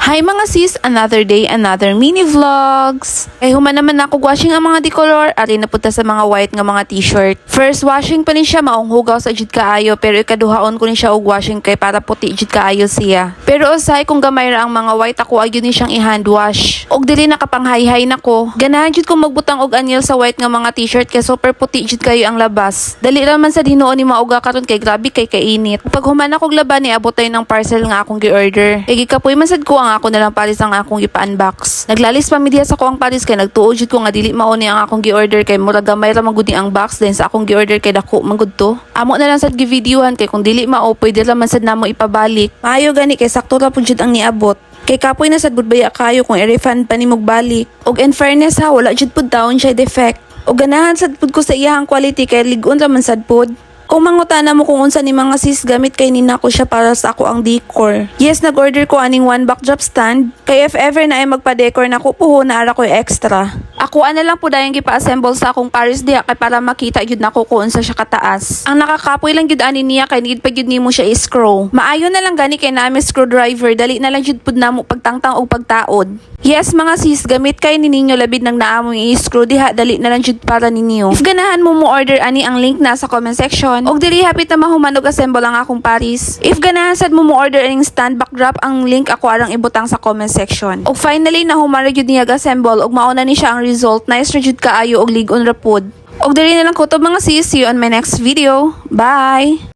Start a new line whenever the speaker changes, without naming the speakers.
Hi mga sis, another day, another mini vlogs. Human naman ako washing ang mga decolor, ari napunta sa mga white nga mga t-shirt. First washing pa ni siya, maong hugaw sa jud kaayo, pero ikaduhaon ko ni siya og washing kay para puti jud kaayo siya. Pero usay kung gamay ra ang mga white, ako ayun ni siyang i-hand wash. Og dili nakapanghay-hay nako. Ganahan jud ko magbutang og anyel sa white nga mga t-shirt kay super puti jud kayo ang labas. Dali ra man sa dinuon ni mauga karon kay grabe kay kainit. Pag human akog laban ni abot tayo ng parcel nga akong gi-order. Kay gikapoy man sad ko ang ako na lang paris ang akong ipa-unbox. Naglalis pa mi diha sa ko ang paris kay nagtuod jud ko nga dili mao ni ang akong gi-order kay mura gamay ra man gud ni ang box din sa akong gi-order kay dako man gud to. Amo na lang sad gi-videohan kay kung dili mao pwede ra man sad namo ipabalik. Maayo gani kay sakto ra pud jud ang niabot. Kay kapoy na sad budbaya kayo kung i-refund pa nimog balik. Og in fairness ha, wala jud pud taon siya defect. Og ganahan sad pud ko sa iyang quality kay lig-on ra man sad pud. Kung mangutana mo kung unsa ni mga sis gamit kay nina ko siya para sa ako ang decor. Yes, nag-order ko aning one backdrop stand. Kay if ever na ay magpa-decor na ko puho na ara ko extra. Ako ana lang po dayang gipa-assemble sa akong paris diha kay para makita gyud nako kung unsa siya kataas. Ang nakakapoy lang gyud ani niya kay need pa gyud nimo siya i-screw. Maayo na lang gani kay nami screwdriver, dali na lang gyud pud namo pagtangtang og pagtaod. Yes mga sis, gamit kay ni ninyo labid nang naamong i-screw diha, dali na lang jud para ninyo. If ganahan mo order ani ang link na sa comment section. Og dili hapit na mahuman og assemble ang akong paris. If ganahan sad mo order aning stand backdrop, ang link ako arang ibutang sa comment section. Og finally nahuman ra jud niya assemble og mauna ni siya ang result. Nice ra jud kaayo og lig-on ra pud. Og dili na lang kutob mga sis, see you on my next video. Bye.